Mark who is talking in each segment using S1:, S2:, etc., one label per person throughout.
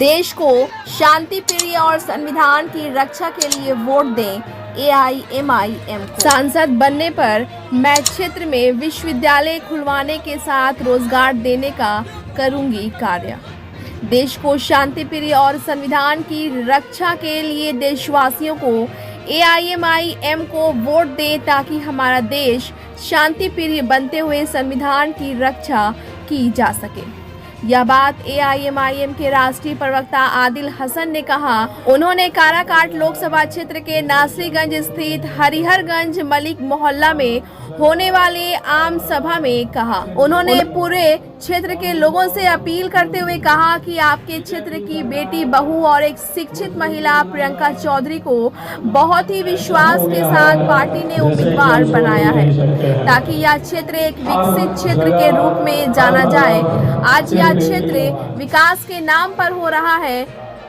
S1: देश को शांति प्रिय और संविधान की रक्षा के लिए वोट दें। AIMIM को सांसद बनने पर मैं क्षेत्र में विश्वविद्यालय खुलवाने के साथ रोजगार देने का करूंगी कार्य। देश को शांति प्रिय और संविधान की रक्षा के लिए देशवासियों को AIMIM को वोट दें ताकि हमारा देश शांति प्रिय बनते हुए संविधान की रक्षा की जा सके। यह बात AIMIM के राष्ट्रीय प्रवक्ता आदिल हसन ने कहा। उन्होंने काराकाट लोकसभा क्षेत्र के नासरीगंज स्थित हरिहरगंज मलिक मोहल्ला में होने वाले आम सभा में कहा। उन्होंने पूरे क्षेत्र के लोगों से अपील करते हुए कहा कि आपके क्षेत्र की बेटी बहू और एक शिक्षित महिला प्रियंका चौधरी को बहुत ही विश्वास के साथ पार्टी ने उम्मीदवार बनाया है ताकि यह क्षेत्र एक विकसित क्षेत्र के रूप में जाना जाए। आज यह क्षेत्र विकास के नाम पर हो रहा है।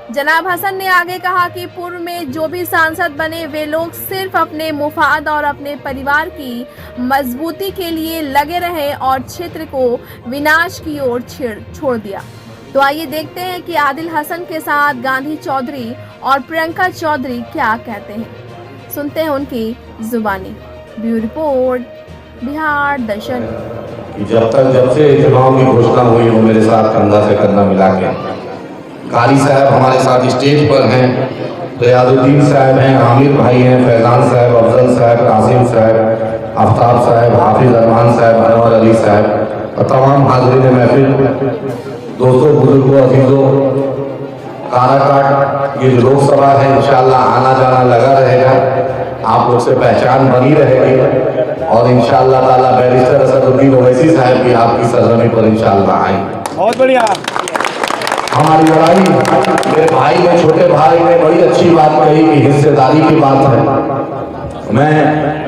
S1: जनाब हसन ने आगे कहा कि पूर्व में जो भी सांसद बने वे लोग सिर्फ अपने मुफाद और अपने परिवार की मजबूती के लिए लगे रहे और क्षेत्र को विनाश की ओर छोड़ दिया। तो आइए देखते हैं कि आदिल हसन के साथ गांधी चौधरी और प्रियंका चौधरी क्या कहते हैं। सुनते हैं उनकी जुबानी। ब्यूरो रिपोर्ट, बिहार दर्शन।
S2: जब से चुनाव की घोषणा हुई हो मेरे साथ कंधा से कंधा मिला के कारी साहब हमारे साथ स्टेज पर हैं, रियाजुद्दीन साहब हैं, आमिर भाई हैं, फैजान साहब, अफजल साहब, कासिम साहब, आफ्ताब साहब, हाफिज रहमान साहब, अनवर अली साहब और तमाम हाज़रीन महफिल, दोस्तों, बुजुर्गों, अजीजों, काराकाट ये जो लोकसभा है इंशाअल्लाह आना जाना लगा रहेगा। आप लोग से पहचान बनी रहेगी और इंशाअल्लाह ताला बैरिस्टर असदुद्दीन ओवैसी साहब भी आपकी सरजमी पर इंशाअल्लाह आएंगे।
S3: बहुत बढ़िया।
S2: हमारी लड़ाई मेरे भाई ने, छोटे भाई ने बड़ी अच्छी बात कही कि हिस्सेदारी की बात है। मैं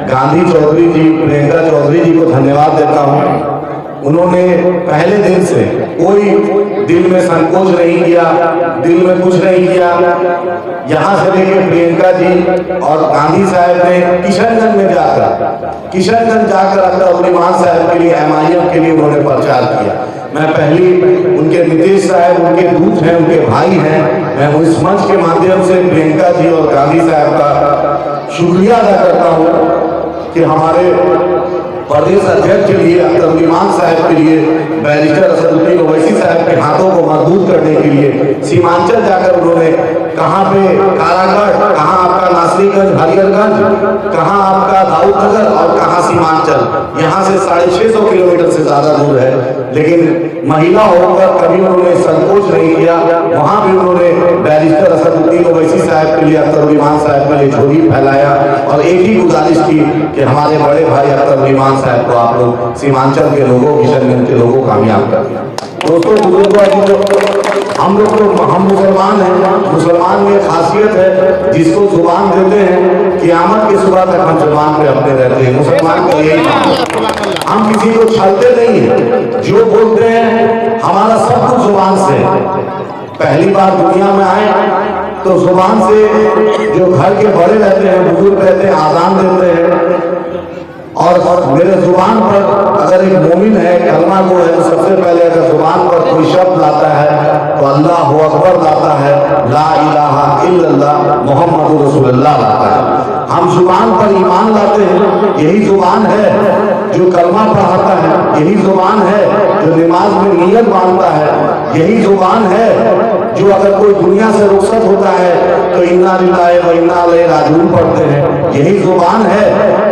S2: गांधी चौधरी जी, प्रियंका चौधरी जी को धन्यवाद देता हूँ। उन्होंने पहले दिन से कोई दिल में संकोच नहीं किया, दिल में कुछ नहीं किया। यहाँ से लेकर प्रियंका जी और गांधी साहब ने किशनगंज जाकर अब्दुल साहब के लिए, MIM के लिए उन्होंने प्रचार किया। मैं पहली उनके नीतीश साहब उनके दूत हैं, उनके भाई हैं। मैं इस मंच के माध्यम से प्रियंका जी और गांधी साहब का शुक्रिया अदा करता हूँ कि हमारे प्रदेश अध्यक्ष के लिए, अब्दुल साहब के लिए, बैरिस्टर असदुद्दीन ओवैसी साहब के हाथों को मजबूत करने के लिए सीमांचल जाकर उन्होंने कहाँ पे काराकाट, कहाँ आपका नासरीगंज, हरिहरगंज, कहाँ आपका दाऊदनगर और कहाँ सीमांचल, यहाँ से 650 किलोमीटर से ज़्यादा दूर है, लेकिन महिला होकर कभी उन्होंने संकोच नहीं किया। वहाँ भी उन्होंने बैरिस्टर असदुद्दीन ओवैसी साहब के लिए, अब्दुल साहब के लिए झोली फैलाया और एक ही गुजारिश की कि हमारे बड़े भाई अब्दुल साहब को आप लोग सीमांचल के लोगों, किशनगंज के लोगों कामयाब कर दिया। दोस्तों, हम लोग तो हम मुसलमान हैं। मुसलमान में खासियत है, जिसको जुबान देते हैं क़यामत की सुबह तक हम जुबान पे अपने रहते हैं। मुसलमान का यही हम किसी को छलते नहीं है, जो बोलते हैं हमारा सब कुछ जुबान से। पहली बार दुनिया में आए तो जुबान से जो घर के बड़े रहते हैं, बुजुर्ग रहते हैं, आज़ान देते हैं और मेरे जुबान पर अगर एक मोमिन है, कलमा को है, तो सबसे पहले अगर जुबान पर कोई शब्द लाता है तो अल्लाह अकबर लाता है, ला इलाहा इल्लल्लाह मुहम्मदुर रसूलुल्लाह लाता है। हम जुबान पर ईमान लाते हैं। यही जुबान है जो कलमा पढ़ाता है, यही जुबान है जो नमाज में नियत बांधता है, यही जुबान है जो अगर कोई दुनिया से रुखसत होता है तो इन्ना लिल्लाहि व इन्ना इलैहि राजिऊन पढ़ते हैं। यही जुबान है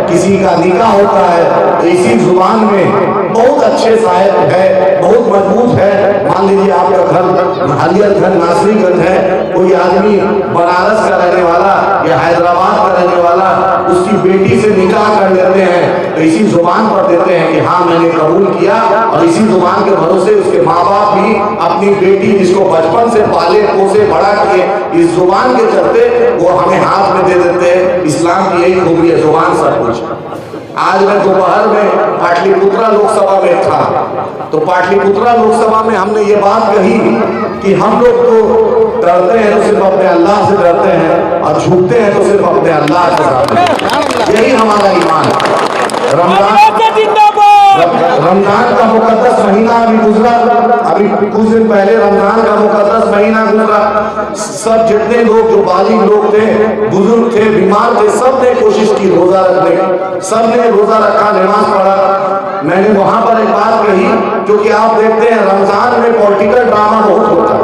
S2: किसी का निकाह होता है तो इसी जुबान में बहुत अच्छे साहिब है, बहुत मजबूत है। मान लीजिए आपका घर हरिहरगंज, नासरीगंज है, कोई आदमी बनारस का रहने वाला या हैदराबाद का रहने वाला उसकी बेटी से निकाह कर लेते हैं तो इसी जुबान पर देते हैं कि हाँ मैंने कबूल किया, और इसी जुबान के भरोसे उसके माँ बाप भी अपनी बेटी जिसको बचपन से पाले पोसे बड़ा किए, इस जुबान के चलते वो हमें हाथ में दे देते हैं। इस्लाम की यही खूबी है, जुबान सब कुछ। आज मैं दोपहर में पाटलिपुत्रा लोकसभा में था तो पाटलिपुत्रा लोकसभा में हमने ये बात कही कि हम लोग तो डरते हैं तो सिर्फ अपने अल्लाह से डरते हैं और झुकते हैं तो सिर्फ अपने अल्लाह से डरते हैं। यही हमारा ईमान है। रमजान रमजान का मुकद्दस महीना अभी गुजरा, अभी कुछ दिन पहले रमजान का मुकद्दस महीना गुजरा। सब जितने लोग जो बालिग लोग थे, बुजुर्ग थे, बीमार थे, सब ने कोशिश की रोजा रखने की, सब ने रोजा रखा, नमाज पढ़ा। मैंने वहां पर एक बात कही, क्योंकि आप देखते हैं रमजान में पॉलिटिकल ड्रामा बहुत होता है,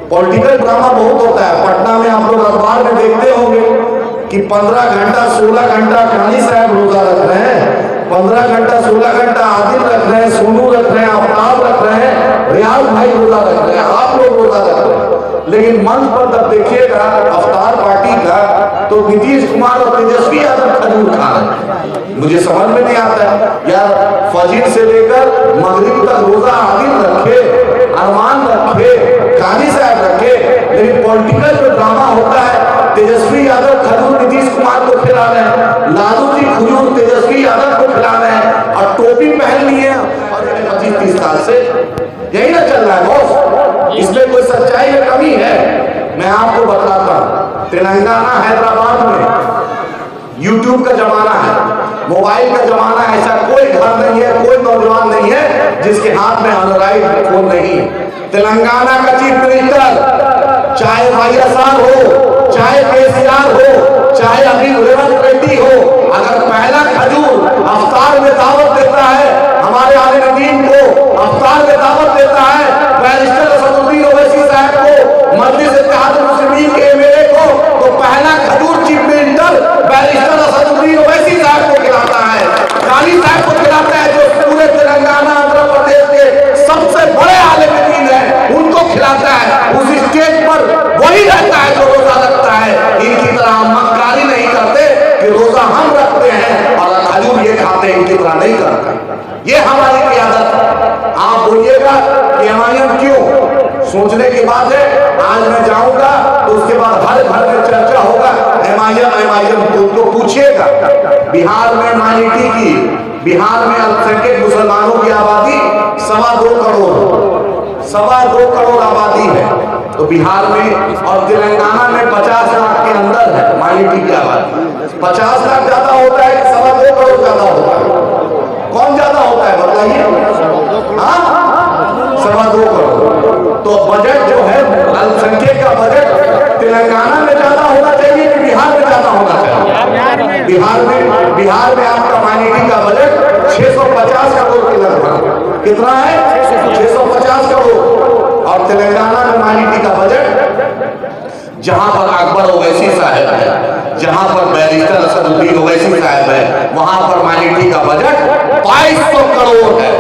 S2: पॉलिटिकल ड्रामा बहुत होता है। पटना में आप लोग अखबार में देखते होंगे कि 15 घंटा 16 घंटा कानी साहब रोजा रख रहे हैं, 15 घंटा 16 घंटा आदिल रख रहे हैं, सोनू रख रहे हैं, अवतार रख रहे हैं, रियाज भाई रोजा रख रहे हैं, आप लोग रोजा रख रहे हैं। लेकिन मंच पर जब देखिएगा अवतार पार्टी का, तो नीतीश कुमार और तेजस्वी यादव खजूर खा रहे हैं। मुझे समझ में नहीं आता है यार, फजीर से लेकर मगरिब तक रोजा आदिल रखे, अरमान रखे, कानी साहब रखे, लेकिन पॉलिटिकल जो ड्रामा होता है, तेजस्वी यादव खजूर नीतीश कुमार को खिला रहे हैं, लालू जी खजूर तेजस्वी यादव को खिला रहे हैं, और टोपी पहन ली है 25-30 साल से। यही ना चल रहा है बॉस, इसमें कोई सच्चाई में कमी है? मैं आपको बताता हूं, तेलंगाना हैदराबाद में यूट्यूब का जमाना है, मोबाइल का जमाना है, ऐसा कोई घर नहीं है, कोई नौजवान नहीं है जिसके हाथ में एंड्रॉइड फोन नहीं है। तेलंगाना का चीफ मिनिस्टर, चाहे वाईएसआर हो, चाहे केसीआर हो, चाहे अभी रेवंत रेड्डी हो, अगर पहला खजूर अफ्तार में दावत देता है, हमारे आने नदीम को अफ्तार में दावत देता है, बैरिस्टर असदुद्दीन ओवैसी साहब को, मजलिस इत्तेहाद मुस्लिमीन के एमएलए को, तो पहला खजूर chief minister barrister Asaduddin Owaisi साहब को खिलाता है, काली साहब को खिलाता है, जो पूरे तेलंगाना आंध्र प्रदेश के सबसे बड़े आलिम दीन है, उनको खिलाता है। उस स्टेज पर वही रहता है जो रोजा रखता है। इनकी तरह हम मक्कारी नहीं करते कि रोजा हम रखते हैं और खजूर ये खाते हैं, इनकी तरह नहीं करते। ये हमारी क्यादत है। आप बोलिएगा कि एमआईएम क्यों, सोचने की बात है। आज मैं जाऊंगा तो उसके बाद हर घर में चर्चा होगा एमआईएम तो पूछिएगा। बिहार में माइनॉरिटी की, बिहार में अल्पसंख्यक मुसलमानों की आबादी 2.25 करोड़, 2.25 करोड़ आबादी है। तो बिहार में और तेलंगाना में 50 लाख के अंदर है माइनॉरिटी की आबादी। 50 लाख ज्यादा होता है कि 2.25 करोड़ ज्यादा होता है? कौन ज्यादा होता है बताइए? हाँ, 2.25 करोड़। तो बजट जो है अल्पसंख्यक का बजट तेलंगाना में ज्यादा होना चाहिए कि बिहार में ज्यादा होना चाहिए? बिहार में आपका माइनॉरिटी का बजट 650 करोड़ के लगभग, कितना है? 650 करोड़। और तेलंगाना में माइनॉरिटी का बजट, जहां पर अकबर ओवैसी साहब है, जहां पर बैरिस्टर असदुद्दीन ओवैसी साहब है, वहां पर माइनॉरिटी का बजट 2200 करोड़ है।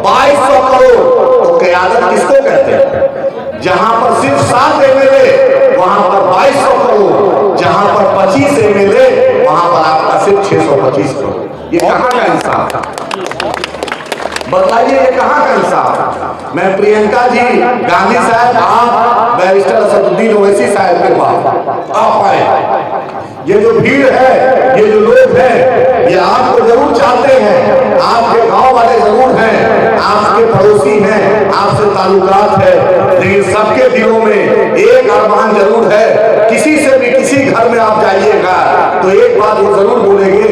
S2: 2200 करोड़। तो क़यादत किसको कहते हैं? जहां पर सिर्फ 7 एमएलए, वहां पर 2200 करोड़, जहां पर 25 एमएलए, वहां पर आपका सिर्फ 625 करोड़। ये कहां का इंसाफ था? बताइए, ये कहां का इंसाफ? मैं प्रियंका जी, गांधी साहब, आप बैरिस्टर असदुद्दीन ओवैसी साहब के पास आप आए। ये जो भीड़ है, ये जो लोग हैं, ये आपको जरूर चाहते हैं, आपके गांव वाले जरूर हैं, आपके पड़ोसी हैं, आपसे ताल्लुकात है, लेकिन सबके दिलों में एक अरमान जरूर है। किसी से भी किसी घर में आप जाइएगा तो एक बात वो जरूर बोलेंगे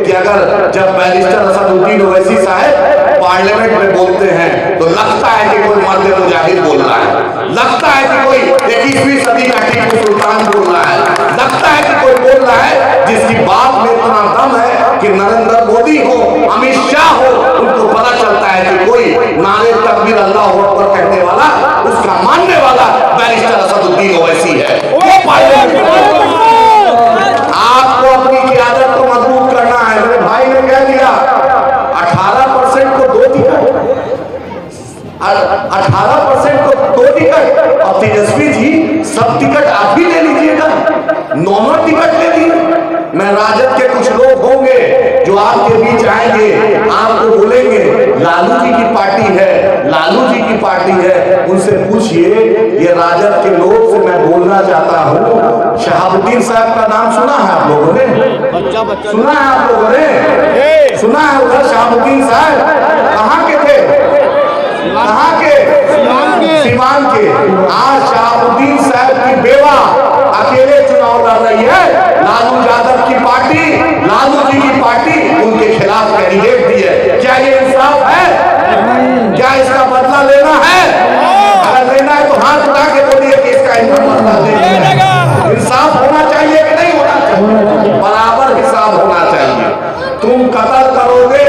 S2: कि अगर जब बैरिस्टर असदुद्दीन ओवैसी साहब पार्लियामेंट में बोलते हैं तो लगता है कि कोई मर्द मुजाहिद बोल रहा है, लगता है कि कोई 21वीं सदी का टीपू सुल्तान बोल रहा है, लगता है कि कोई बोल रहा है जिसकी बात में इतना दम है कि नरेंद्र मोदी हो, अमित शाह हो, उनको पता चलता है कि कोई नारे तकबीर अल्लाह अकबर कहने वाला, उसका मानने वाला बैरिस्टर असदुद्दीन ओवैसी है। वो पार्लियामेंट आपको अपनी क़यादत को मजबूत करना है। मेरे भाई ने कह दिया 18% को 2 टिकट, 18% को 2 टिकट, और तेजस्वी जी सब टिकट आप भी ले लीजिएगा, 9 टिकट ले लीजिए। मैं राजद के कुछ लोग होंगे जो आपके बीच आएंगे, आपको बोलेंगे लालू जी की पार्टी है, लालू जी की पार्टी है। उनसे पूछिए, ये राजद के लोग से मैं बोलना चाहता हूँ, शहाबुद्दीन साहब का नाम सुना है आप लोगों ने? सुना है आप लोगों ने? सुना है उधर शहाबुद्दीन साहब कहाँ के थे? कहाँ के? सीवान के। आज शहाबुद्दीन साहब की बेवा अकेले चुनाव लड़ रही है। लालू यादव की पार्टी, लालू जी की पार्टी उनके खिलाफ कैंडिडेट दी है। क्या ये इंसाफ है? ज्यादा देते हैं। इंसाफ होना चाहिए कि नहीं होना चाहिए? बराबर हिसाब होना चाहिए। तुम कत्ल करोगे,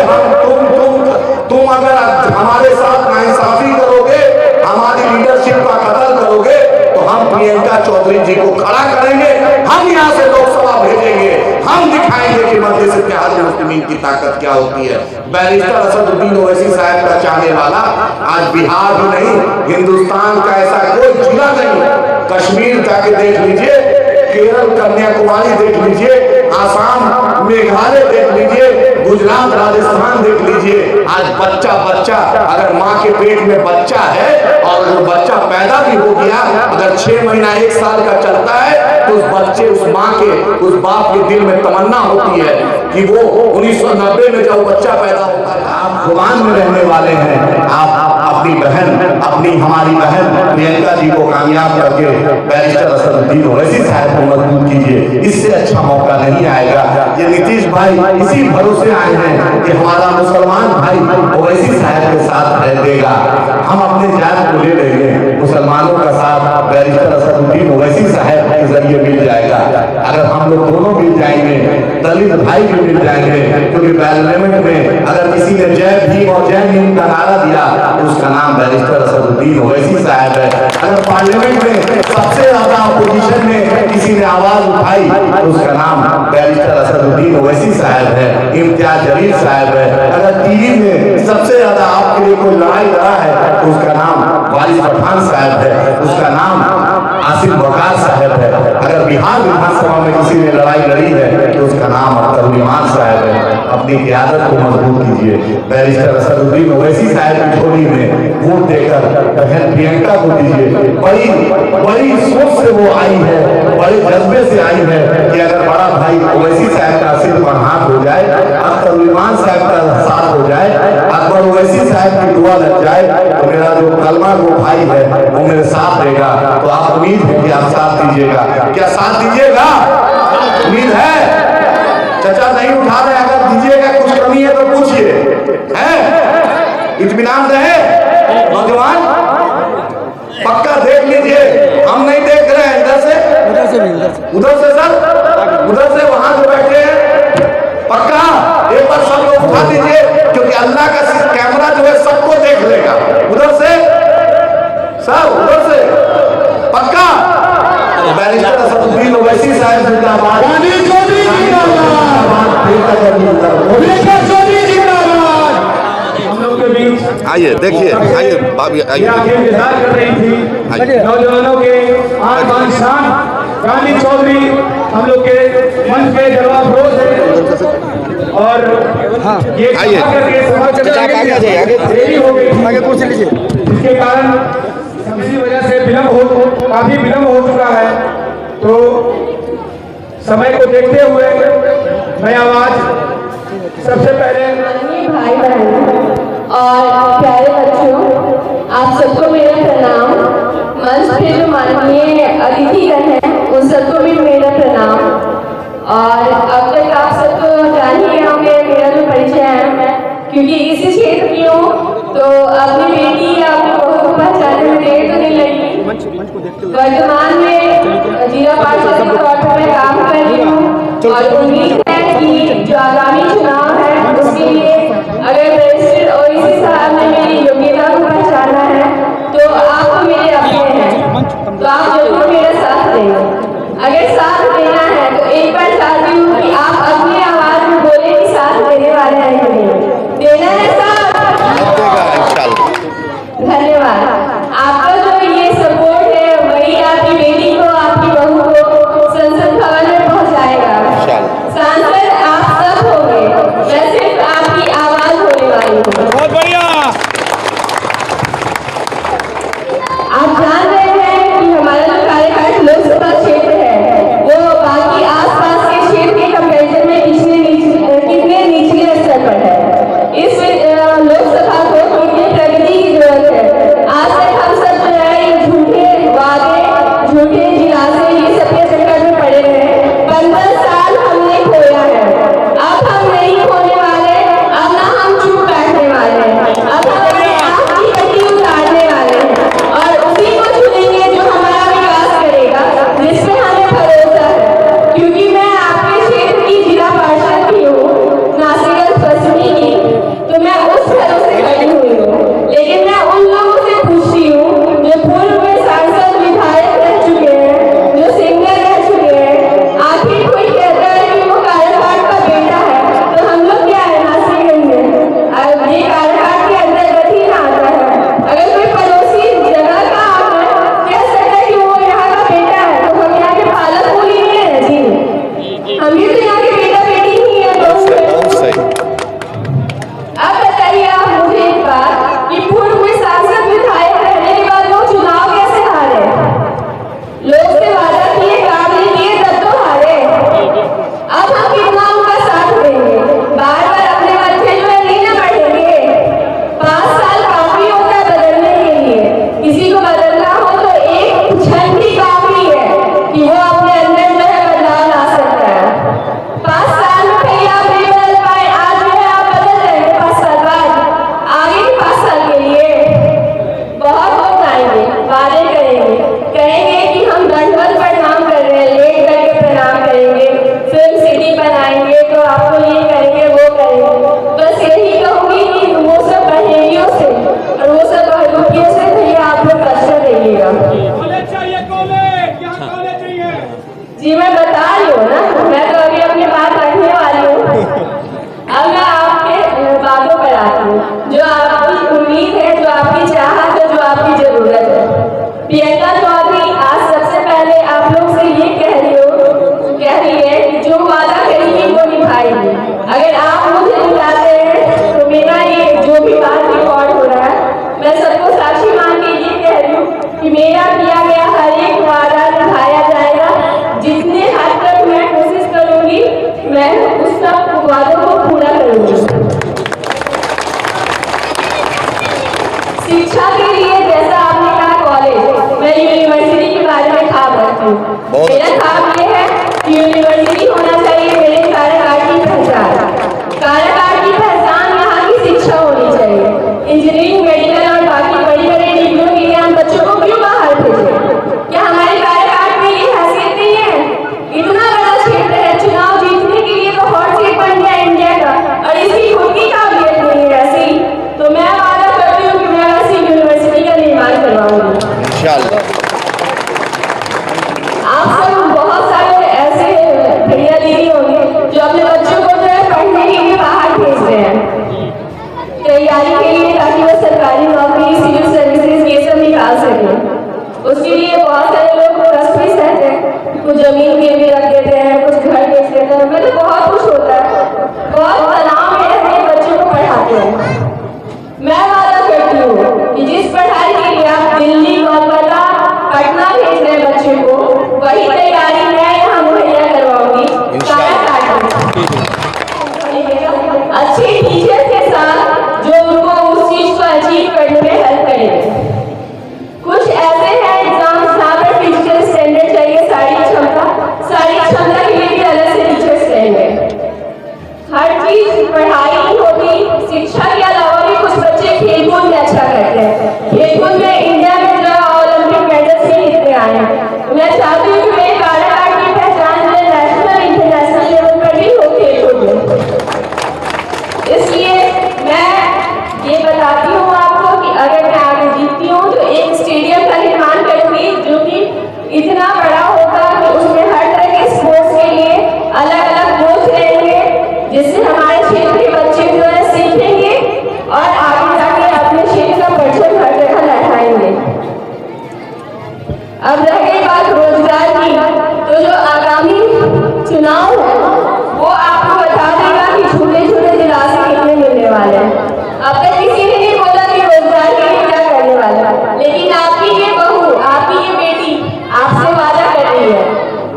S2: तुम अगर हमारे साथ नाइंसाफी करोगे, हमारी लीडरशिप का कत्ल करोगे, तो हम प्रियंका चौधरी जी को खड़ा करेंगे, हम यहाँ से लोकसभा भेजेंगे, हम दिखाएंगे कि मजलिस इत्तेहाद मुस्लिमीन की ताकत क्या होती है। बैरिस्टर असदुद्दीन ओवैसी साहब का चाहने वाला आज बिहार ही नहीं, हिंदुस्तान का ऐसा कोई जिला नहीं, कश्मीर जाके देख लीजिए, केरल कन्याकुमारी देख लीजिए, आसाम मेघालय देख लीजिए, गुजरात राजस्थान देख लीजिए, आज बच्चा अगर माँ के पेट में बच्चा है और अगर बच्चा पैदा भी हो गया, अगर 6 महीना 1 साल का चलता है, तो उस बच्चे, उस माँ के, उस बाप के दिल में तमन्ना होती है कि वो 1990 में जब बच्चा पैदा होता था। आप गुमान में रहने वाले हैं, आप अपनी बहन, हमारी बहन प्रियंका जी को कामयाब करके बैरिस्टर असदुद्दीन ओवैसी साहब को मजबूत कीजिए। इससे अच्छा मौका नहीं आएगा। ये नीतीश भाई इसी भरोसे आए हैं कि हमारा मुसलमान भाई ओवैसी साहब के साथ रह देगा, हम अपने जात को ले लेंगे, मुसलमानों का साथ बैरिस्टर असदुद्दीन ओवैसी साहब के जरिए मिल जाएगा। अगर हम लोग दोनों मिल जाएंगे, दलित भाई भी मिल जाएंगे, क्योंकि पार्लियामेंट में अगर किसी ने जय भीम और जय भीम का नारा दिया तो उसका नाम बैरिस्टर असदुद्दीन ओवैसी साहब है। अगर पार्लियामेंट में सबसे ज्यादा अपोजिशन में किसी ने आवाज उठाई तो उसका नाम बैरिस्टर असदुद्दीन ओवैसी साहब है, इम्तियाज जलील साहब है। अगर टीवी में सबसे ज्यादा आपके लिए कोई लड़ाई लड़ा है तो उसका नाम वारिस पठान साहब है, उसका नाम आसिफ वकार साहब है। अगर बिहार विधानसभा में किसी ने लड़ाई लड़ी है तो उसका नाम अख्तर ईमान साहब है। अपनी क़यादत को मजबूत कीजिए। बैरिस्टर असदुद्दीन ओवैसी साहब की झोली में वोट देकर बहन प्रियंका को दीजिए। बड़ी सोच से वो आई है, बड़े जज्बे से आई है कि अगर बड़ा भाई ओवैसी साहब का सिर पर हाथ हो जाए, अख्तर ईमान साहब का साथ हो जाए, अकबर ओवैसी साहब की दुआ लग जाए, तो मेरा जो कलमा वो भाई है वो मेरे साथ देगा। तो आप उम्मीद है कि आप साथ दीजिएगा। क्या साथ दीजिएगा? उम्मीद है? चचा नहीं उठा रहे, अगर दीजिएगा, कुछ कमी है तो पूछिए, है? इत्मीनान रहे नौजवान, पक्का देख लीजिए, हम नहीं देख रहे हैं इधर से सर, उधर से वहां जो बैठे हैं, पक्का एक बार सब लोग उठा दीजिए, क्योंकि अल्लाह का कैमरा जो है सबको देख लेगा। उधर से सब, उधर से पक्का। बैरिस्टर असदुद्दीन ओवैसी साहब जिंदाबाद, हम लोग के बीच
S3: आइए, देखिए, आइए बाबी, आइए।
S2: कर रही थी नौजवानों के आन शान गांधी चौधरी हम लोग के मंच पे जवाब रोज है, और ये
S3: आइए,
S2: देरी हो गई, आगे पूछ लीजिए, जिसके कारण इसी वजह से काफी विलम्ब हो चुका है। तो समय को देखते हुए मैं आवाज सबसे पहले
S4: भाई बहन और प्यारे बच्चों, आप सबको मेरा प्रणाम। मंच पे जो माननीय अतिथिगण हैं उन सबको भी मेरा प्रणाम। और अब तक आप सबको जान ही गए होंगे मेरा जो परिचय है, क्योंकि इसी क्षेत्र की हूँ, तो अपनी बेटी या अपनी बहू को पहचानने में देर तो नहीं लगी। वर्तमान में जिला पार्षद के तौर पर मैं काम कर रही हूँ, और उम्मीद है कि जो आगामी चुनाव है उसके लिए अगर बैरिस्टर ओवैसी साहब ने मेरी योग्यता को पहचाना है तो आप तो मेरे अपने हैं, तो आप जरूर मेरा साथ देंगे। अगर साथ देना है तो एक बार चाहती हूँ कि आप अपनी आवाज में बोले कि साथ देने वाले हैं कि नहीं, देना है साथ। धन्यवाद। आपका जो ये सपोर्ट है वही आपकी बेटी को, आपकी बहू को संसद भवन में पहुंचाएगा। सांसद आप सब होंगे, मैं सिर्फ आपकी आवाज होने वाली हूँ।
S5: बहुत बढ़िया।
S4: करवाऊंगी।
S3: इंशाल्लाह।
S4: आप सब बहुत सारे ऐसे भैया दीदी होंगे जो अपने बच्चों को जो है पढ़ने के लिए बाहर भेज रहे हैं तैयारी के लिए, ताकि वो सरकारी नौकरी, सिविल सर्विसेज ये सब निकाल सके। उसके लिए बहुत सारे लोग ट्रस्ट रहते हैं, कुछ जमीन गिरवी रख देते हैं, कुछ घर बेच देते हैं, मतलब बहुत कुछ होता है, बहुत तनाव में रहते हैं, बच्चों को पढ़ाते हैं। मैं वादा करती हूँ कि जिस पढ़ाई के लिए आप दिल्ली, कोलकाता, पटना भेज रहे हैं बच्चे को, वही तैयारी मैं यहाँ मुहैया करवाऊंगी। अच्छे टीचर के साथ जो उनको उस चीज को अचीव करने में हेल्प करेंगे। कुछ ऐसे हैं एग्जाम्स जहाँ पर फिजिकल स्टैंडर्ड चाहिए, शारीरिक क्षमता के लिए भी अलग से टीचर स्टैंड है। हर चीज पढ़ाई नहीं होती, शिक्षा के अलावा भी कुछ बच्चे खेलकूद में अच्छा करते हैं। खेलकूद में इंडिया में जो ओलंपिक मेडल्स भी कितने आए हैं। मैं चाहती हूँ कि मेरे बालाघाट की पहचान जो नेशनल इंटरनेशनल लेवल पर भी हो खेलकूद में। इसलिए मैं ये बताती हूँ आपको कि अगर मैं आगे जीतती हूँ तो एक स्टेडियम का निर्माण करूंगी जो कि इतना बड़ा होगा कि उसमें हर तरह के स्पोर्ट्स के लिए अलग अलग कोच रहेंगे, जिससे हमारे क्षेत्र के बच्चे जो है सीखेंगे और आगे जाके अपने क्षेत्र का परचम हर जगह लहराएंगे। अब रह गई बात रोजगार की, तो जो आगामी चुनाव है वो आपको बता देगा कि छोटे छोटे दिलासे कितने मिलने वाले हैं। अब तक किसी ने नहीं बोला कि रोजगार के लिए क्या करने वाला, लेकिन आपकी ये बहू, आपकी ये बेटी आपसे वादा कर रही है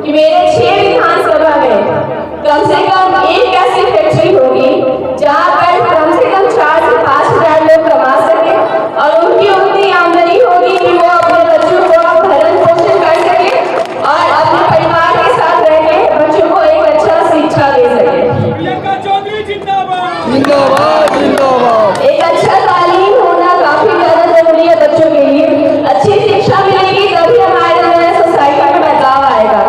S4: कि मेरे 6 विधानसभा में कम से कम एक ऐसी फैक्ट्री होगी जहाँ पर कम से कम 4 से 5 हजार लोग कमा सके और उनकी उतनी आमदनी होगी कि वो अपने बच्चों को भरण पोषण कर सके और अपने परिवार के साथ रह के बच्चों को एक अच्छा शिक्षा दे सके। एक अच्छा तालीम होना काफी ज्यादा जरूरी है बच्चों के लिए। अच्छी शिक्षा मिलेगी तभी हमारे जो सोसाइटी में बदलाव आएगा।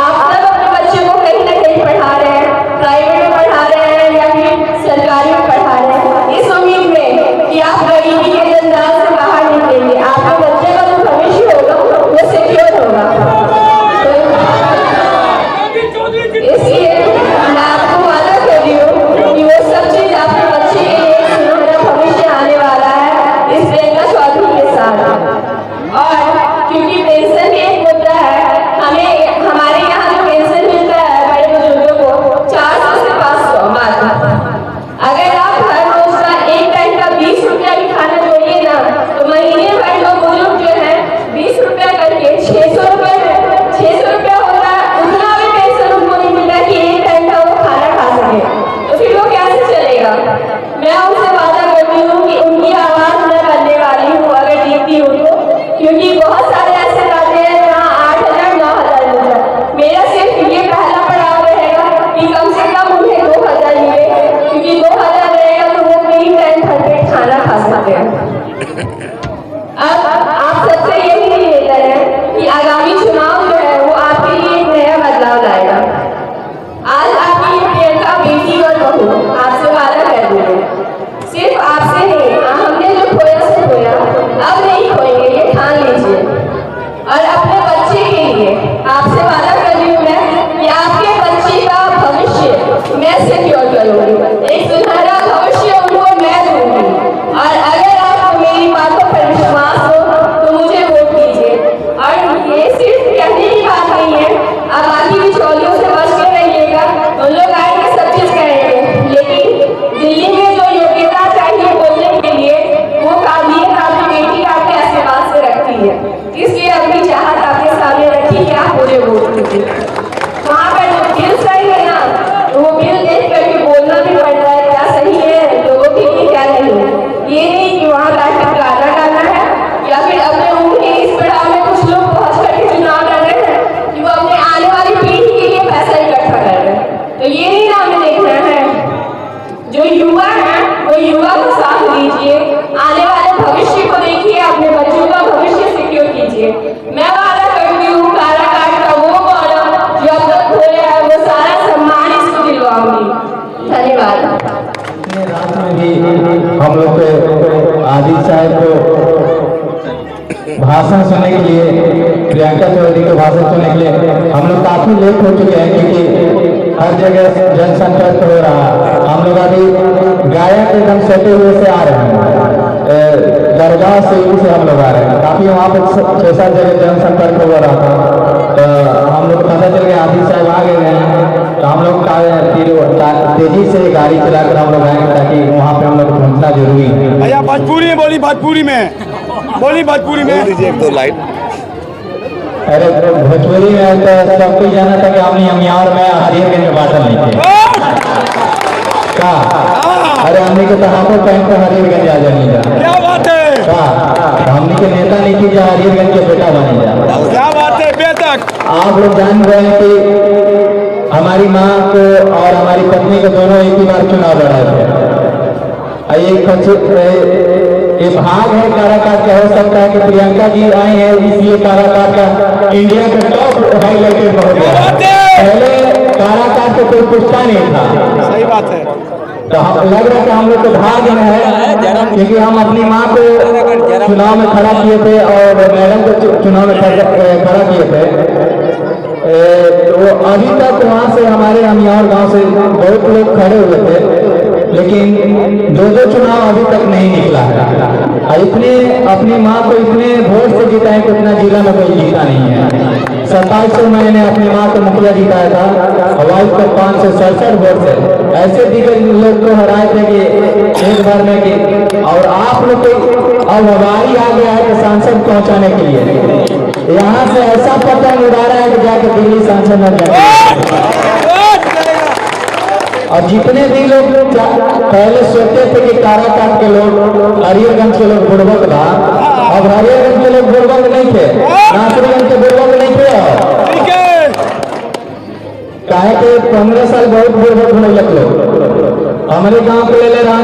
S4: आप सब अपने बच्चों को कहीं ना कहीं पढ़ा रहे हैं, प्राइवेट में पढ़ा रहे हैं या फिर सरकारी में पढ़ा रहे हैं, इस उम्मीद में कि आप गरीबी के जंजाल से बाहर निकलेंगे, आपके बच्चे का जो भविष्य होगा वो सिक्योर होगा। इसलिए मैं आपको वादा कर रही हूँ कि वो सब चीज आपके बच्चे के लिए सुनहरा भविष्य आने वाला है इस प्रियंका चौधरी के साथ। और क्योंकि पेंशन भी एक मुद्दा है, हमें हमारे यहाँ जो पेंशन मिलता है बड़े बुजुर्गों को 400 से 500 मात्र। अगर आप हर रोज का एक टाइम का 20 रुपया भी खाना जोड़िए ना, तो महीने भर वो बुजुर्ग जो है 20 रुपया करके 600 रुपया होता है, उतना भी पेंशन उनको नहीं मिलता कि एक टाइम का वो खाना खा सके, तो फिर वो कैसे चलेगा। मैं उनसे वादा करती हूँ कि उनकी आवाज मैं बनने वाली हूँ अगर जीतती हूँ तो, क्योंकि बहुत सारे ऐसे राज्य हैं जहाँ 8,000 9,000 मिलता है। मेरा सिर्फ ये पहला पड़ाव रहेगा कि कम से कम उन्हें 2,000 मिले, क्योंकि 2,000 रहेगा तो वो 3 टाइम भरपेट खाना खा सकते हैं। अब आप सबसे यही निवेदन है कि आगामी चुनाव जो है वो आपके लिए एक नया बदलाव लाएगा। आज आपकी प्रियंका बेटी और बहू आपसे वादा कर रही है, सिर्फ आपसे नहीं, हमने जो खोया से खोया अब नहीं खोएंगे, ये ठान लीजिए। और अपने बच्चे के लिए आपसे वादा कर रही हूँ मैं कि आपके बच्चे का भविष्य मैं सिक्योर करूंगी, एक सुनहरा भविष्य उनको मैं दूंगी। और अगर आपको मेरी बातों पर विश्वास हो
S5: भाषण सुनने के लिए, प्रियंका चौधरी के भाषण सुनने के लिए हम लोग काफी लेट हो चुके हैं, क्योंकि हर जगह जनसंपर्क हो रहा है। हम लोग अभी गाया के एकदम सटे हुए से आ रहे हैं, दरगाह से हम लोग आ रहे हैं। काफी वहाँ पर 6-7 जगह जनसंपर्क हो रहा था, तो हम लोग पता चल गया आदिल साहब आ गए हैं, तो हम लोग तेजी से गाड़ी चलाकर हम लोग आएंगे, ताकि वहाँ पे हम लोग पहुँचना जरूरी है।
S6: भैया भोजपुरी में बोली, भोजपुरी में
S3: दीजिए 1-2 लाइन।
S5: अरे भोजपुरी में तो सबको जाना था कि हमने अमियार में हरियरगंज में बाटल नहीं थे का। अरे हमने के तो हाथों पहन कर हरियरगंज आ जानी जा,
S6: क्या बात है
S5: का हमने के नेता नहीं की जा, हरियरगंज के बेटा बने जा।
S6: क्या बात है बेतक।
S5: आप लोग जान रहे हैं कि हमारी माँ को और हमारी पत्नी को दोनों एक ही बार चुनाव लड़ाए थे। ये भाग है काराकाट का, हो सकता है कि प्रियंका जी आई है इसलिए काराकाट का इंडिया का टॉप हाईलाइटेड हो गया। पहले काराकाट से कोई पूछता नहीं था।
S6: सही बात है।
S5: तो लग रहा है कि हम लोग तो भाग्य में है, क्योंकि हम अपनी माँ को चुनाव में खड़ा किए थे और मैडम को चुनाव में खड़ा किए थे। तो अभी तक वहाँ से हमारे अमियार गांव से बहुत लोग खड़े हुए थे, लेकिन 2 चुनाव अभी तक नहीं निकला है। इतने अपनी माँ को इतने वोट से जीता है कि उतना जिला में कोई जीता नहीं है। 2700 मैंने अपनी माँ को मुखिया जिताया था, हवाई को 567 वोट से। ऐसे दिग्गज लोग को हराए थे कि एक बार में कि, और आप लोग को अब हमारी आ गया है कि सांसद पहुंचाने के लिए यहाँ से ऐसा पतंग उड़ा रहा है कि जाकर दिल्ली सांसद न जाए। और जितने भी लोग पहले सोचते थे कि काराकाट के लोग, हरियरगंज के लोग बुड़बक था, अब हरियरगंज के लोग बुड़बक नहीं थे, नासरीगंज के बुड़बक नहीं थे। काहे के 15 साल बहुत बुड़बक होने लग लोग। हमारे गांव के ले रहा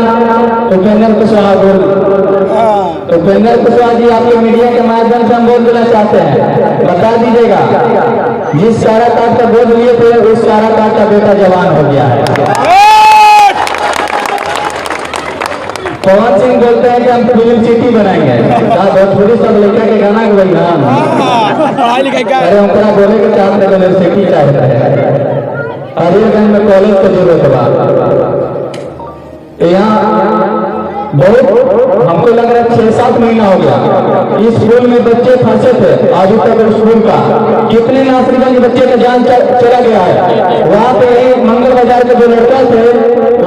S5: उपेंद्र कुशवाहा उपेंद्र कुशवाहा जी, आप लोग मीडिया के माध्यम से हम बोल देना चाहते हैं, बता दीजिएगा जिस काराकाट का बोल लिए थे उस काराकाट का बेटा जवान हो गया है। पवन सिंह बोलते हैं कि हम फिल्म सिटी बनाएंगे, भोजपुरी सब लड़का के गाना के भाई ना। अरे उनका बोले के चाहते फिल्म सिटी चाहते हैं। हरियरगंज में कॉलेज की जरूरत है। यहाँ बहुत हमको लग रहा है 6-7 महीना हो गया इस स्कूल में बच्चे फंसे थे। अभी तक स्कूल का कितने नासरीगंज बच्चे का जान चला गया है। वहाँ पे मंगल बाजार के जो लड़का थे,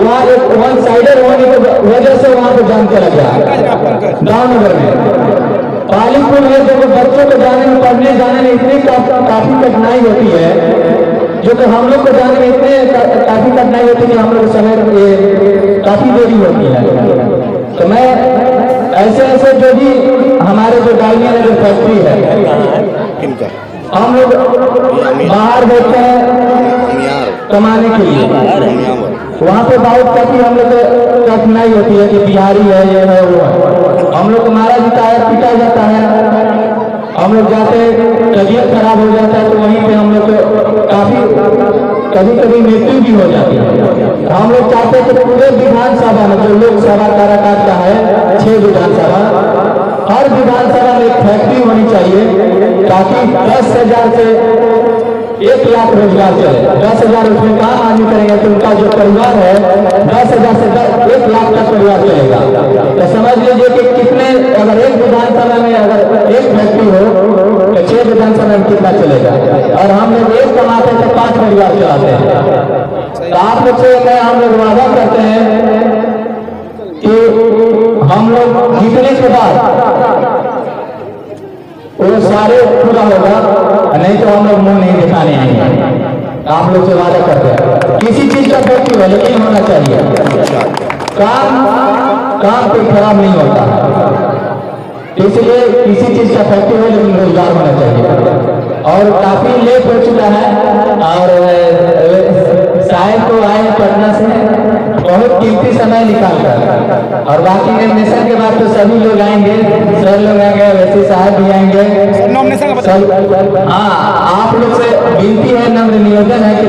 S5: वहाँ एक 1 साइडर होने की वजह से वहाँ पे जान चला गया। दावनगर में पाली पुल है, जो बच्चों को जाने में, पढ़ने जाने में इतनी काफी कठिनाई होती है, जो कि हम लोग को जाने में इतने काफी कठिनाई होती है कि हम लोग समय काफी देरी होती है। तो मैं ऐसे जो भी हमारे जो डालमिया नगर फैक्ट्री है, हम लोग बाहर बैठते हैं कमाने के लिए, वहाँ पे बहुत काफी हम लोग कठिनाई होती है कि बिहारी है, ये है, वो है। हम लोग को मारा जाता है, पीटा जाता है, हम लोग जाते तबीयत खराब हो जाता है, तो वहीं पे हम लोग को काफी कभी मृत्यु भी हो जाती है। हम लोग चाहते हैं कि पूरे विधानसभा में जो लोकसभा काराकाट का है 6 विधानसभा, हर विधानसभा में एक फैक्ट्री होनी चाहिए, ताकि 10,000 से 1 लाख रोजगार चले। 10,000 उसमें काम आदमी करेंगे तो उनका जो परिवार है 10,000 से 1 लाख तक परिवार चलेगा। तो समझ लीजिए कि कितने, अगर एक विधानसभा में अगर एक फैक्ट्री हो तो 6 विधानसभा में कितना चलेगा। और हम लोग एक कमाते हैं तो 5 परिवार चलाते हैं। तो आप लोग से मैं हम लोग वादा करते हैं कि हम लोग जीतने के बाद वो सारे पूरा होगा, नहीं तो हम लोग मुंह नहीं दिखाने आएंगे। आप लोग से वादा करते हैं किसी चीज का फैक्ट्री है लेकिन होना चाहिए, काम कोई खराब नहीं होता, इसलिए किसी चीज का फैक्ट्री हो लेकिन रोजगार होना चाहिए। और काफी लेट हो चुका है और साहेब को आए पटना से बहुत कीमती समय निकाल कर, और बाकी नॉमिनेशन के बाद तो सभी लोग आएंगे, सर लोग आएंगे, वैसे साहब भी आएंगे। हाँ, आप लोग से विनती है, नम्र निवेदन है कि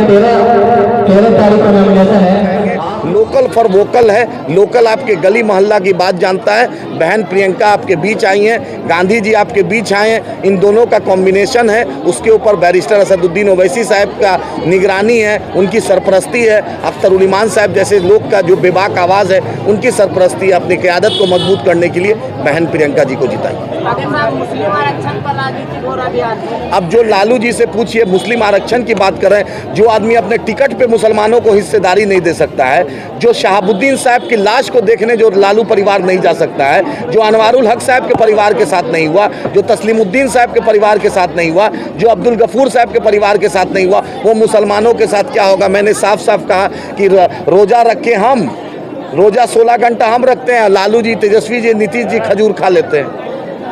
S5: 13 तारीख को नॉमिनेशन है।
S3: लोकल फॉर वोकल है। लोकल आपके गली मोहल्ला की बात जानता है। बहन प्रियंका आपके बीच आई हैं, गांधी जी आपके बीच आए हैं, इन दोनों का कॉम्बिनेशन है। उसके ऊपर बैरिस्टर असदुद्दीन ओवैसी साहब का निगरानी है, उनकी सरपरस्ती है। अख्तर उल ईमान साहब जैसे लोग का जो बेबाक आवाज़ है, उनकी सरपरस्ती है। अपनी क़यादत को मजबूत करने के लिए बहन प्रियंका जी को जिताई। अब जो लालू जी से पूछिए, मुस्लिम आरक्षण की बात कर रहे हैं। जो आदमी अपने टिकट पे मुसलमानों को हिस्सेदारी नहीं दे सकता है, जो शहाबुद्दीन साहब की लाश को देखने जो लालू परिवार नहीं जा सकता है, जो अनवारुल हक साहब के परिवार के साथ नहीं हुआ, जो तस्लीमुद्दीन साहब के परिवार के साथ नहीं हुआ, जो अब्दुल गफूर साहब के परिवार के साथ नहीं हुआ, वो मुसलमानों के साथ क्या होगा। मैंने साफ साफ कहा कि रोज़ा रखें हम, रोज़ा 16 घंटा हम रखते हैं, लालू जी, तेजस्वी जी, नीतीश जी खजूर खा लेते हैं,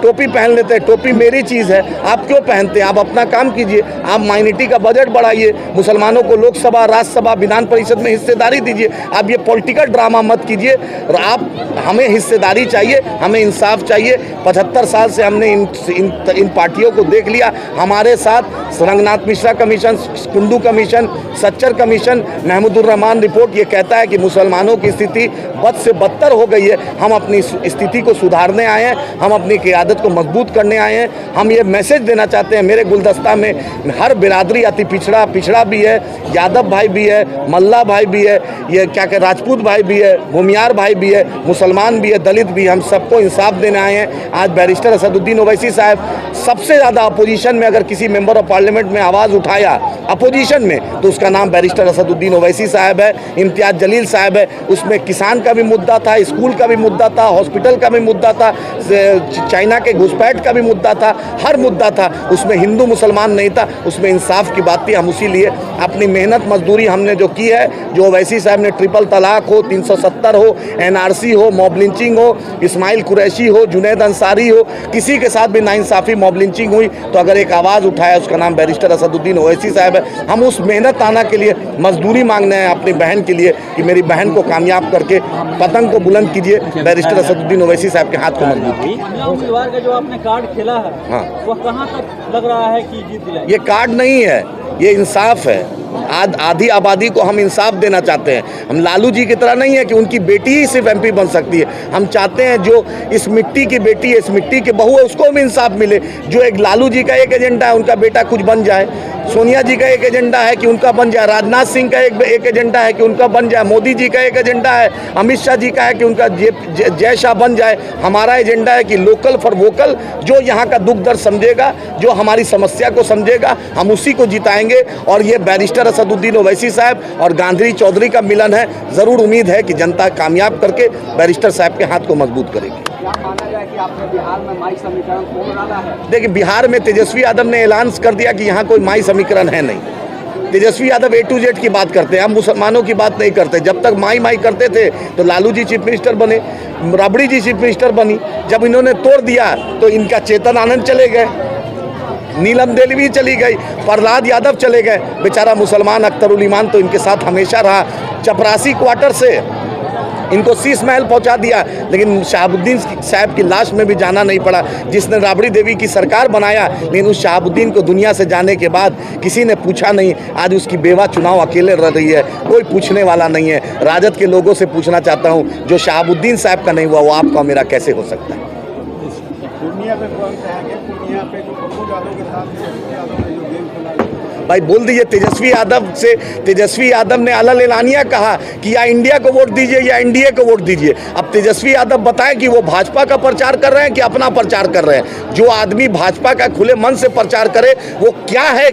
S3: टोपी पहन लेते हैं। टोपी मेरी चीज़ है, आप क्यों पहनते हैं? आप अपना काम कीजिए, आप माइनॉरिटी का बजट बढ़ाइए, मुसलमानों को लोकसभा, राज्यसभा, विधान परिषद में हिस्सेदारी दीजिए। आप ये पॉलिटिकल ड्रामा मत कीजिए। आप हमें हिस्सेदारी चाहिए, हमें इंसाफ चाहिए। 75 साल से हमने इन पार्टियों को देख लिया। हमारे साथ Ranganath Mishra commission, Kundu commission, Sachar commission, Mahmoodur Rahman report ये कहता है कि मुसलमानों की स्थिति बद से बदतर हो गई है। हम अपनी स्थिति को सुधारने आए हैं, हम अपनी क़यादत को मजबूत करने आए हैं। हम ये मैसेज देना चाहते हैं, मेरे गुलदस्ता में हर बिरादरी अति पिछड़ा भी है, यादव भाई भी है, मल्ला भाई भी है, ये क्या कह राजपूत भाई भी है, भूमियार भाई भी है, मुसलमान भी है, दलित भी। हम सबको इंसाफ देने आए हैं। आज बैरिस्टर असदुद्दीन ओवैसी साहब सबसे ज़्यादा अपोजिशन में अगर किसी मेंबर ऑफ पार्लियामेंट में आवाज़ उठाया अपोजिशन में, तो उसका नाम बैरिस्टर असदुद्दीन ओवैसी साहब है। इम्तियाज़ जलील साहब है। उसमें किसान का भी मुद्दा था, स्कूल का भी मुद्दा था, हॉस्पिटल का भी मुद्दा था, चाइना के घुसपैठ का भी मुद्दा था, हर मुद्दा था। उसमें हिंदू मुसलमान नहीं था, उसमें इंसाफ की बात थी। हम उसी लिए अपनी मेहनत मजदूरी हमने जो की है, जो ओवैसी साहब ने ट्रिपल तलाक हो, 370 हो, NRC हो, मॉब लिंचिंग हो, इस्माइल कुरैशी हो, जुनैद अंसारी हो, किसी के साथ भी नाइंसाफ़ी मॉब लिंचिंग हुई तो अगर एक आवाज़ उठाया, उसका नाम बैरिस्टर असदुद्दीन ओवैसी साहब है। हम उस मेहनत आना के लिए मजदूरी मांगने हैं अपनी बहन के लिए कि मेरी बहन को कामयाब करके पतंग को बुलंद कीजिए। बैरिस्टर असदुद्दीन ओवैसी साहब के हाथ को मजबूत कीजिए।
S5: उम्मीदवार का जो आपने कार्ड खेला है,
S3: हाँ,
S5: वो कहाँ तक लग रहा है कि जीत दिलाएगा?
S3: ये कार्ड नहीं है, ये इंसाफ है। आधी आबादी को हम इंसाफ देना चाहते हैं। हम लालू जी की तरह नहीं है कि उनकी बेटी ही सिर्फ MP बन सकती है। हम चाहते हैं जो इस मिट्टी की बेटी है, इस मिट्टी की बहू है, उसको भी इंसाफ मिले। जो एक लालू जी का एक एजेंडा है, उनका बेटा कुछ बन जाए, सोनिया जी का एक एजेंडा है कि उनका बन जाए, राजनाथ सिंह का एक एजेंडा है कि उनका बन जाए, मोदी जी का एक एजेंडा है, अमित शाह जी का है कि उनका जय शाह बन जाए। हमारा एजेंडा है कि लोकल फॉर वोकल, जो यहाँ का दुख दर्द समझेगा, जो हमारी समस्या को समझेगा, हम उसी को जिताएंगे। और ये बैरिस्टर असदुद्दीन ओवैसी साहब और गांधी चौधरी का मिलन है। ज़रूर उम्मीद है कि जनता कामयाब करके बैरिस्टर साहब के हाथ को मजबूत करेगी।
S5: क्या माना जाए कि आपने बिहार में माई समीकरण कौन डाला है?
S3: देखिए, बिहार में तेजस्वी यादव ने ऐलान कर दिया कि यहाँ कोई माई समीकरण है नहीं। Tejashwi Yadav A to Z की बात करते हैं, हम मुसलमानों की बात नहीं करते। जब तक माई माई करते थे तो लालू जी चीफ मिनिस्टर बने, राबड़ी जी चीफ मिनिस्टर बनी। जब इन्होंने तोड़ दिया तो इनका चेतन आनंद चले गए, नीलम देवी चली गई, प्रहलाद यादव चले गए। बेचारा मुसलमान अख्तर उल ईमान तो इनके साथ हमेशा रहा। चपरासी क्वार्टर से इनको शीश महल पहुंचा दिया, लेकिन शहाबुद्दीन साहब की लाश में भी जाना नहीं पड़ा, जिसने राबड़ी देवी की सरकार बनाया। लेकिन उस शहाबुद्दीन को दुनिया से जाने के बाद किसी ने पूछा नहीं। आज उसकी बेवा चुनाव अकेले लड़ रही है, कोई पूछने वाला नहीं है। राजद के लोगों से पूछना चाहता हूँ, जो शहाबुद्दीन साहब का नहीं हुआ वो आपका मेरा कैसे हो सकता है?
S6: पूर्णिया पे पूर्णिया पे जो पप्पू यादव के साथ तेजस्वी यादव ने जो गेम खेला,
S3: भाई बोल दीजिए, तेजस्वी यादव ने अलग एलानिया कहा कि या इंडिया को वोट दीजिए या NDA को वोट दीजिए। अब तेजस्वी यादव बताएं कि वो भाजपा का प्रचार कर रहे हैं कि अपना प्रचार कर रहे हैं। जो आदमी भाजपा का खुले मन से प्रचार करे वो क्या है,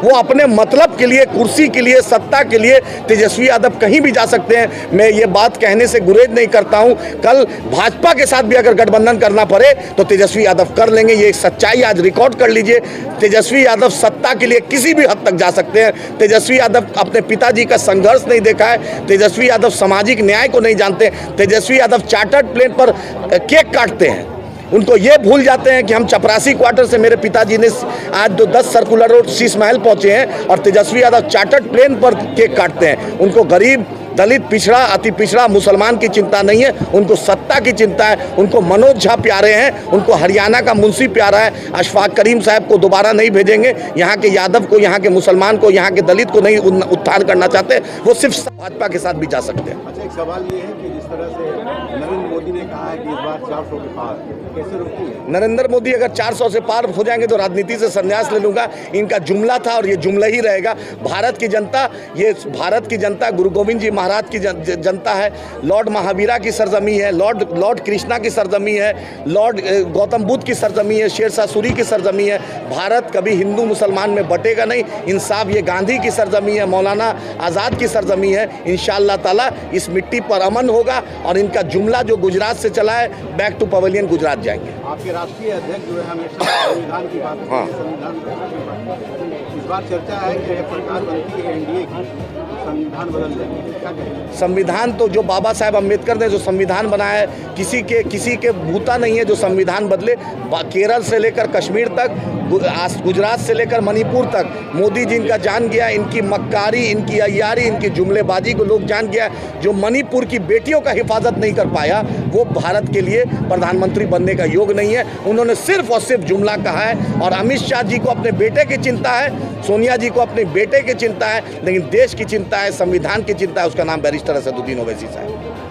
S3: वो अपने मतलब के लिए, कुर्सी के लिए, सत्ता के लिए तेजस्वी यादव कहीं भी जा सकते हैं। मैं ये बात कहने से गुरेज नहीं करता हूँ। कल भाजपा के साथ भी अगर गठबंधन करना पड़े तो तेजस्वी यादव कर लेंगे। ये एक सच्चाई आज रिकॉर्ड कर लीजिए। तेजस्वी यादव सत्ता के लिए किसी भी हद तक जा सकते हैं। तेजस्वी यादव अपने पिताजी का संघर्ष नहीं देखा है। तेजस्वी यादव सामाजिक न्याय को नहीं जानते। तेजस्वी यादव चार्टर्ड प्लेन पर केक काटते हैं, उनको ये भूल जाते हैं कि हम चपरासी क्वार्टर से, मेरे पिताजी ने आज 10 सर्कुलर रोड शीश महल पहुंचे हैं और तेजस्वी यादव चार्टर्ड प्लेन पर केक काटते हैं। उनको गरीब दलित, पिछड़ा, अति पिछड़ा, मुसलमान की चिंता नहीं है, उनको सत्ता की चिंता है। उनको मनोज झा प्यारे हैं, उनको हरियाणा का मुंशी प्यारा है। अशफाक करीम साहब को दोबारा नहीं भेजेंगे। यहाँ के यादव को, यहाँ के मुसलमान को, यहाँ के दलित को नहीं उत्थान करना चाहते। वो सिर्फ भाजपा के साथ भी जा सकते हैं।
S6: अच्छा, एक सवाल ये है कि जिस तरह से नरेंद्र मोदी ने कहा है कि इस बार 400 के पार, कैसे रोकेंगे?
S3: नरेंद्र मोदी अगर 400 से पार हो जाएंगे तो राजनीति से संन्यास ले लूंगा। इनका जुमला था और ये जुमला ही रहेगा। भारत की जनता, ये भारत की जनता गुरु गोविंद जी महाराज की जनता है, लॉर्ड महावीरा की सरजमी है, लॉर्ड कृष्णा की सरजमी है, लॉर्ड गौतम बुद्ध की सरजमी है, शेरशाह सूरी की सरजमी है। भारत कभी हिंदू मुसलमान में बटेगा नहीं। इंसाफ, ये गांधी की सरजमी है, मौलाना आज़ाद की सरजमी है। इंशाअल्लाह ताला इस मिट्टी पर अमन होगा और इनका जुमला जो गुजरात से चला है, बैक टू पवेलियन गुजरात जाएंगे।
S6: आपके राष्ट्रीय अध्यक्ष जो है हमेशा संविधान की बात करते हैं, संविधान की बात। इस बार चर्चा है कि अगर सरकार बनती है एनडीए की, तो संविधान बदल जाएगी, क्या कहेंगे?
S3: संविधान तो जो बाबा साहेब अम्बेडकर ने जो संविधान बनाया है, किसी के भूता नहीं है जो संविधान बदले। केरल से लेकर कश्मीर तक, गुजरात से लेकर मणिपुर तक मोदी जी इनका जान गया। इनकी मक्कारी, इनकी अय्यारी, इनकी जुमलेबाजी को लोग जान गया। जो मणिपुर की बेटियों का हिफाजत नहीं कर पाया, वो भारत के लिए प्रधानमंत्री बनने का योग नहीं है। उन्होंने सिर्फ और सिर्फ जुमला कहा है। और अमित शाह जी को अपने बेटे की चिंता है, सोनिया जी को अपने बेटे की चिंता है, लेकिन देश की चिंता है, संविधान की चिंता है। उसका नाम बैरिस्टर असदुद्दीन ओवैसी साहब।